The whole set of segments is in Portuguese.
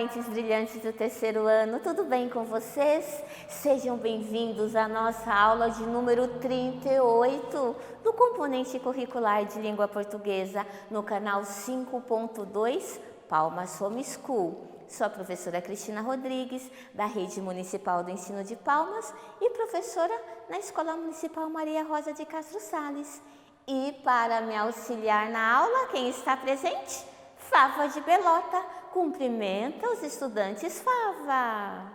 mentes brilhantes do terceiro ano, tudo bem com vocês? Sejam bem-vindos à nossa aula de número 38 do componente curricular de língua portuguesa no canal 5.2 Palmas Home School. Sou a professora Cristina Rodrigues, da Rede Municipal do Ensino de Palmas e professora na Escola Municipal Maria Rosa de Castro Sales. E para me auxiliar na aula, quem está presente? Fava de Belota. Cumprimenta os estudantes, Fava.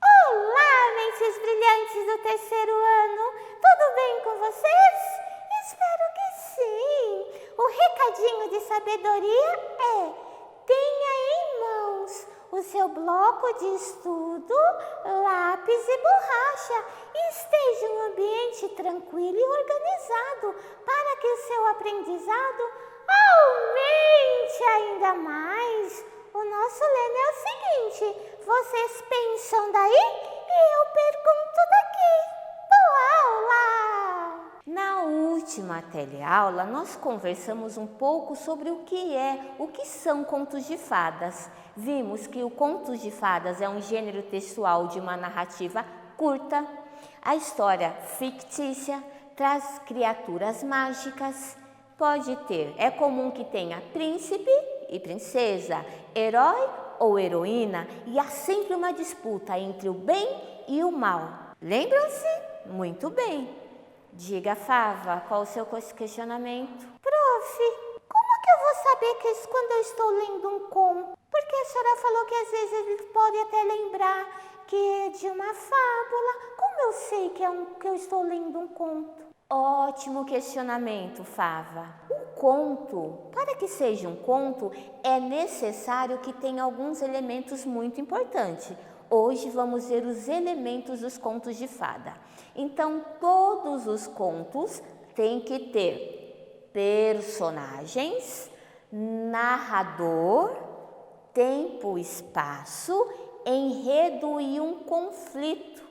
Olá, mentes brilhantes do terceiro ano. Tudo bem com vocês? Espero que sim. O recadinho de sabedoria é: tenha em mãos o seu bloco de estudo, lápis e borracha e esteja em um ambiente tranquilo e organizado para que o seu aprendizado aumente ainda mais. O nosso lema é o seguinte: vocês pensam daí e eu pergunto daqui. Boa aula! Na última teleaula, nós conversamos um pouco sobre o que são contos de fadas. Vimos que o contos de fadas é um gênero textual de uma narrativa curta. A história fictícia traz criaturas mágicas. É comum que tenha príncipe e princesa, herói ou heroína, e há sempre uma disputa entre o bem e o mal. Lembram-se? Muito bem. Diga, Fava, qual o seu questionamento? Prof, como que eu vou saber que é quando eu estou lendo um conto? Porque a senhora falou que às vezes ele pode até lembrar que é de uma fábula. Como eu sei que eu estou lendo um conto? Ótimo questionamento, Fava. O conto, para que seja um conto, é necessário que tenha alguns elementos muito importantes. Hoje vamos ver os elementos dos contos de fada. Então, todos os contos têm que ter personagens, narrador, tempo, espaço, enredo e um conflito.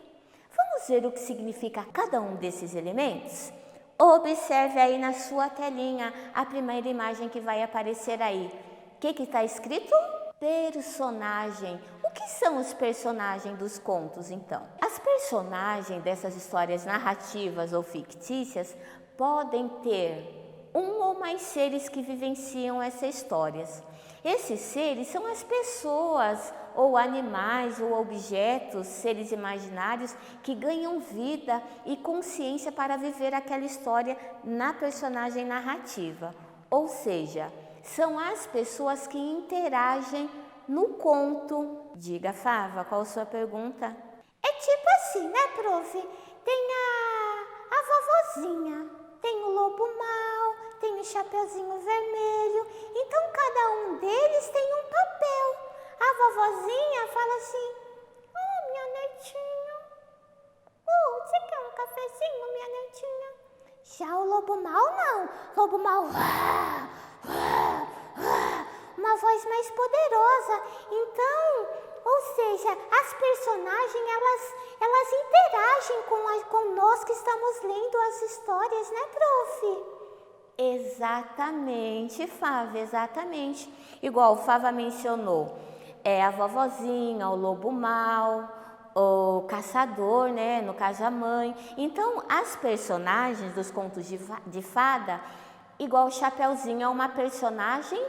Vamos ver o que significa cada um desses elementos? Observe aí na sua telinha a primeira imagem que vai aparecer aí. O que está escrito? Personagem. O que são os personagens dos contos, então? As personagens dessas histórias narrativas ou fictícias podem ter um ou mais seres que vivenciam essas histórias. Esses seres são as pessoas, ou animais, ou objetos, seres imaginários que ganham vida e consciência para viver aquela história na personagem narrativa. Ou seja, são as pessoas que interagem no conto. Diga, Fava, qual a sua pergunta? É tipo assim, né, prof? Tem a vovozinha, tem o lobo mau, tem o chapeuzinho vermelho. Então, cada um deles tem um papel. A vovozinha fala assim: oh, minha netinha, você quer um cafezinho, minha netinha? Já o lobo mau não. Lobo mau, uma voz mais poderosa. Então, ou seja, as personagens, elas interagem com nós que estamos lendo as histórias, né, prof? Exatamente, Fava, exatamente. Igual o Fava mencionou, a vovozinha, o lobo mau, o caçador, né, no caso a mãe. Então, as personagens dos contos de fada, igual o Chapeuzinho, é uma personagem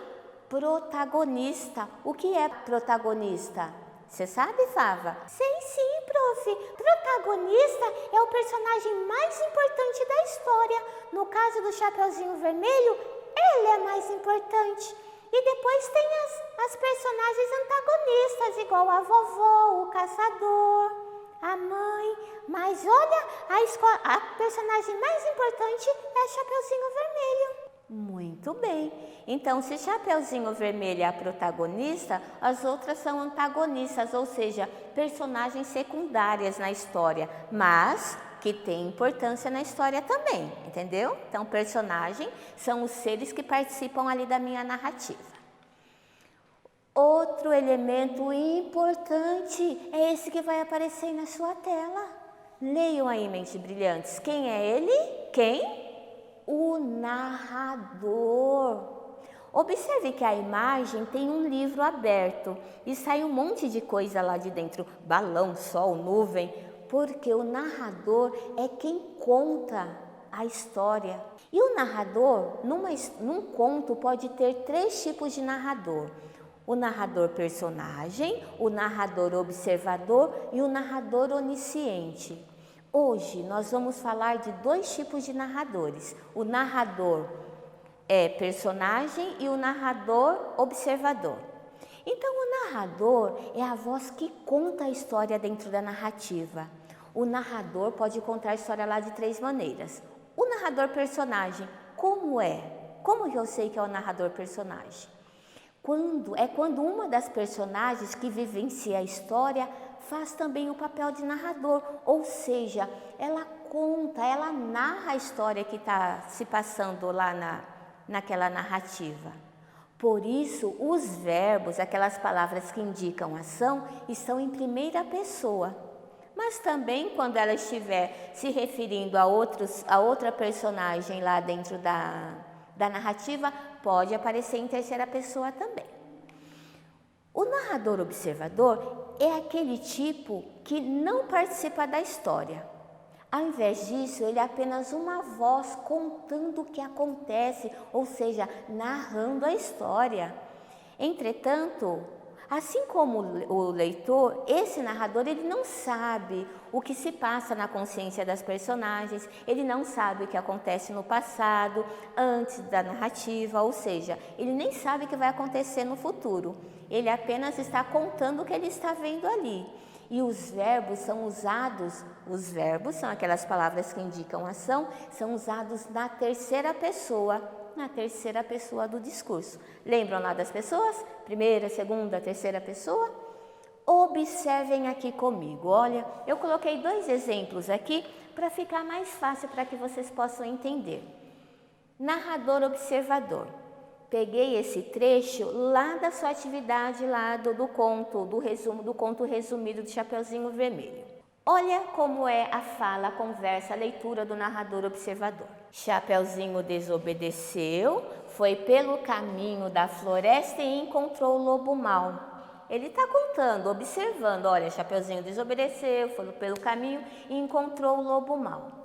protagonista. O que é protagonista? Você sabe, Fava? Sei sim, prof. Protagonista é o personagem mais importante da história. No caso do Chapeuzinho Vermelho, ele é mais importante. E depois tem as personagens antagonistas, igual a vovó, o caçador, a mãe. Mas olha, a personagem mais importante é Chapeuzinho Vermelho. Muito bem. Então, se Chapeuzinho Vermelho é a protagonista, as outras são antagonistas, ou seja, personagens secundárias na história, mas que têm importância na história também, entendeu? Então, personagem são os seres que participam ali da minha narrativa. Outro elemento importante é esse que vai aparecer aí na sua tela. Leiam aí, mentes brilhantes. Quem é ele? Quem? O narrador. Observe que a imagem tem um livro aberto e sai um monte de coisa lá de dentro, balão, sol, nuvem, porque o narrador é quem conta a história. E o narrador, num conto, pode ter 3 tipos de narrador. O narrador personagem, o narrador observador e o narrador onisciente. Hoje nós vamos falar de 2 tipos de narradores. O narrador personagem e o narrador observador. Então o narrador é a voz que conta a história dentro da narrativa. O narrador pode contar a história lá de 3 maneiras. O narrador personagem, como é? Como que eu sei que é o narrador personagem? Quando uma das personagens que vivencia a história faz também o papel de narrador, ou seja, ela conta, ela narra a história que está se passando lá naquela narrativa. Por isso, os verbos, aquelas palavras que indicam ação, estão em primeira pessoa. Mas também, quando ela estiver se referindo a outra personagem lá dentro da narrativa, pode aparecer em terceira pessoa também. O narrador observador é aquele tipo que não participa da história. Ao invés disso, ele é apenas uma voz contando o que acontece, ou seja, narrando a história. Entretanto, assim como o leitor, esse narrador ele não sabe o que se passa na consciência das personagens, ele não sabe o que acontece no passado, antes da narrativa, ou seja, ele nem sabe o que vai acontecer no futuro. Ele apenas está contando o que ele está vendo ali. E os verbos são usados, os verbos são aquelas palavras que indicam ação, são usados na terceira pessoa do discurso. Lembram lá das pessoas? Primeira, segunda, terceira pessoa? Observem aqui comigo. Olha, eu coloquei 2 exemplos aqui para ficar mais fácil para que vocês possam entender. Narrador observador. Peguei esse trecho lá da sua atividade lá do conto resumido do Chapeuzinho Vermelho. Olha como é a fala, a conversa, a leitura do narrador observador. Chapeuzinho desobedeceu, foi pelo caminho da floresta e encontrou o lobo mau. Ele está contando, observando, olha, Chapeuzinho desobedeceu, foi pelo caminho e encontrou o lobo mau.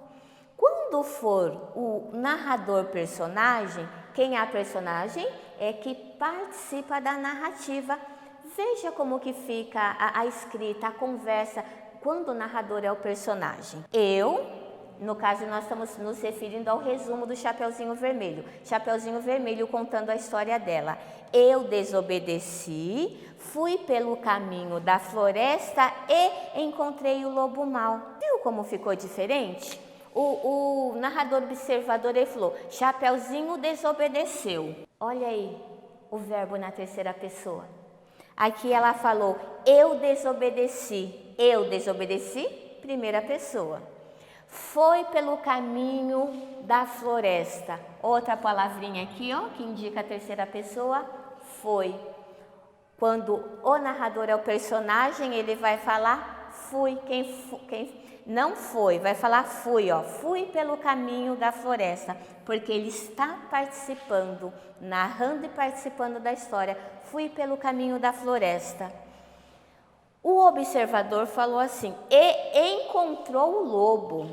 Quando for o narrador personagem, quem é a personagem é que participa da narrativa. Veja como que fica a escrita, a conversa, quando o narrador é o personagem. No caso, nós estamos nos referindo ao resumo do Chapeuzinho Vermelho. Chapeuzinho Vermelho contando a história dela. Eu desobedeci, fui pelo caminho da floresta e encontrei o lobo mau. Viu como ficou diferente? O narrador observador ele falou, Chapeuzinho desobedeceu. Olha aí o verbo na terceira pessoa. Aqui ela falou, eu desobedeci. Eu desobedeci, primeira pessoa. Foi pelo caminho da floresta. Outra palavrinha aqui, ó, que indica a terceira pessoa, foi. Quando o narrador é o personagem, ele vai falar fui. Quem não foi, vai falar fui, ó. Fui pelo caminho da floresta, porque ele está participando, narrando e participando da história. Fui pelo caminho da floresta. O observador falou assim, e encontrou o lobo.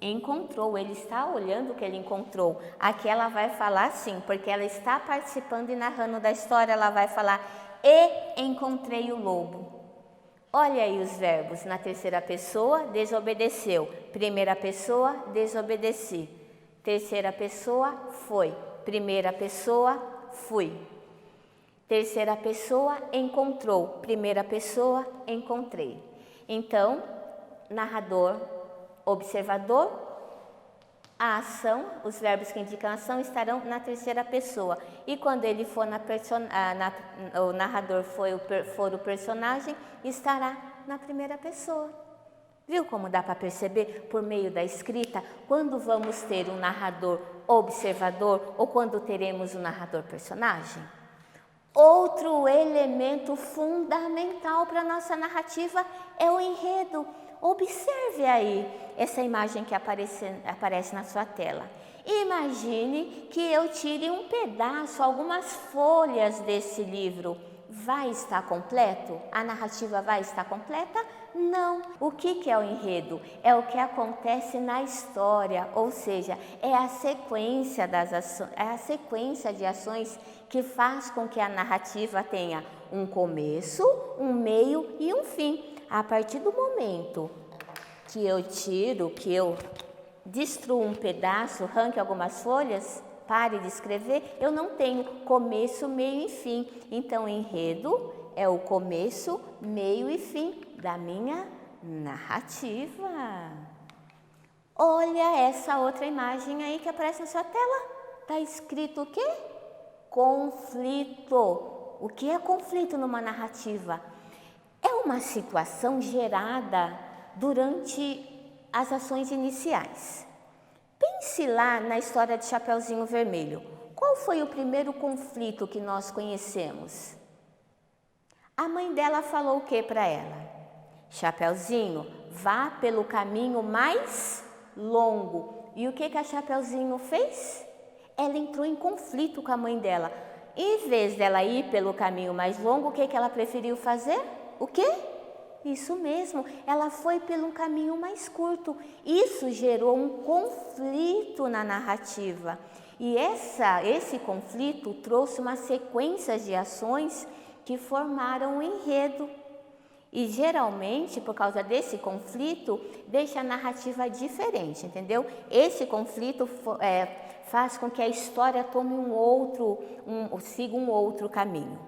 Encontrou, ele está olhando o que ele encontrou. Aqui ela vai falar assim, porque ela está participando e narrando da história, ela vai falar, e encontrei o lobo. Olha aí os verbos, na terceira pessoa, desobedeceu. Primeira pessoa, desobedeci. Terceira pessoa, foi. Primeira pessoa, fui. Terceira pessoa, encontrou. Primeira pessoa, encontrei. Então, narrador, observador, a ação, os verbos que indicam a ação estarão na terceira pessoa. E quando ele for o narrador for o personagem, estará na primeira pessoa. Viu como dá para perceber por meio da escrita quando vamos ter um narrador observador ou quando teremos um narrador personagem? Outro elemento fundamental para a nossa narrativa é o enredo. Observe aí essa imagem que aparece na sua tela. Imagine que eu tire um pedaço, algumas folhas desse livro. Vai estar completo? A narrativa vai estar completa? Não. O que é o enredo? É o que acontece na história, ou seja, é a sequência de ações que faz com que a narrativa tenha um começo, um meio e um fim. A partir do momento que eu destruo um pedaço, arranque algumas folhas, pare de escrever, eu não tenho começo, meio e fim. Então, enredo é o começo, meio e fim da minha narrativa. Olha essa outra imagem aí que aparece na sua tela. Está escrito o quê? Conflito. O que é conflito numa narrativa? É uma situação gerada durante as ações iniciais. Pense lá na história de Chapeuzinho Vermelho. Qual foi o primeiro conflito que nós conhecemos? A mãe dela falou o que para ela? Chapeuzinho, vá pelo caminho mais longo. E o que a Chapeuzinho fez? Ela entrou em conflito com a mãe dela. Em vez dela ir pelo caminho mais longo, o que ela preferiu fazer? O quê? Isso mesmo, ela foi pelo caminho mais curto. Isso gerou um conflito na narrativa. E esse conflito trouxe uma sequência de ações que formaram um enredo. E geralmente, por causa desse conflito, deixa a narrativa diferente, entendeu? Esse conflito faz com que a história tome siga um outro caminho.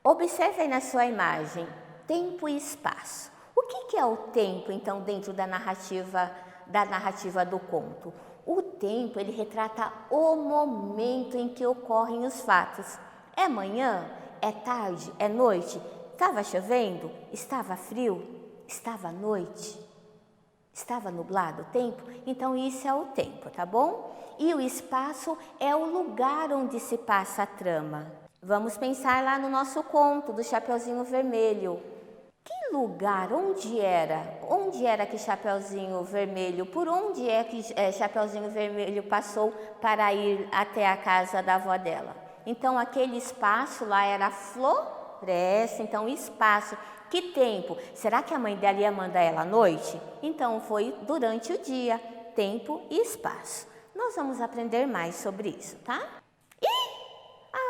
Observe aí na sua imagem, tempo e espaço. O que é o tempo, então, dentro da narrativa do conto? O tempo, ele retrata o momento em que ocorrem os fatos. É manhã? É tarde? É noite? Estava chovendo? Estava frio? Estava noite? Estava nublado o tempo? Então, isso é o tempo, tá bom? E o espaço é o lugar onde se passa a trama. Vamos pensar lá no nosso conto do Chapeuzinho Vermelho. Que lugar? Onde era? Onde era que Chapeuzinho Vermelho? Por onde é que Chapeuzinho Vermelho passou para ir até a casa da avó dela? Então, aquele espaço lá era floresta. Então, espaço. Que tempo? Será que a mãe dela ia mandar ela à noite? Então, foi durante o dia. Tempo e espaço. Nós vamos aprender mais sobre isso, tá?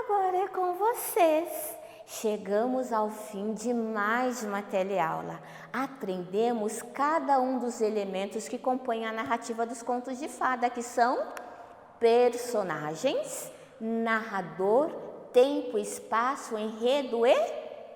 Agora é com vocês. Chegamos ao fim de mais uma teleaula. Aprendemos cada um dos elementos que compõem a narrativa dos contos de fada, que são personagens, narrador, tempo, espaço, enredo e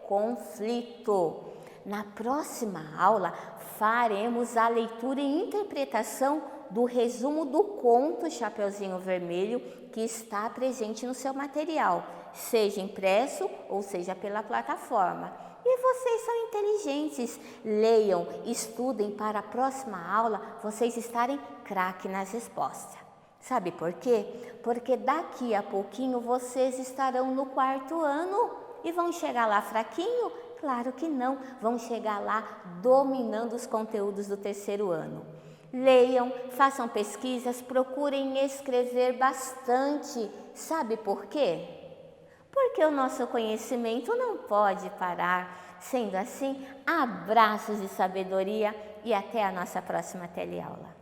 conflito. Na próxima aula, faremos a leitura e interpretação do resumo do conto Chapeuzinho Vermelho, que está presente no seu material, seja impresso ou seja pela plataforma. E vocês são inteligentes, leiam, estudem para a próxima aula vocês estarem craque nas respostas. Sabe por quê? Porque daqui a pouquinho vocês estarão no 4º ano e vão chegar lá fraquinho? Claro que não, vão chegar lá dominando os conteúdos do 3º ano. Leiam, façam pesquisas, procurem escrever bastante. Sabe por quê? Porque o nosso conhecimento não pode parar. Sendo assim, abraços de sabedoria e até a nossa próxima teleaula.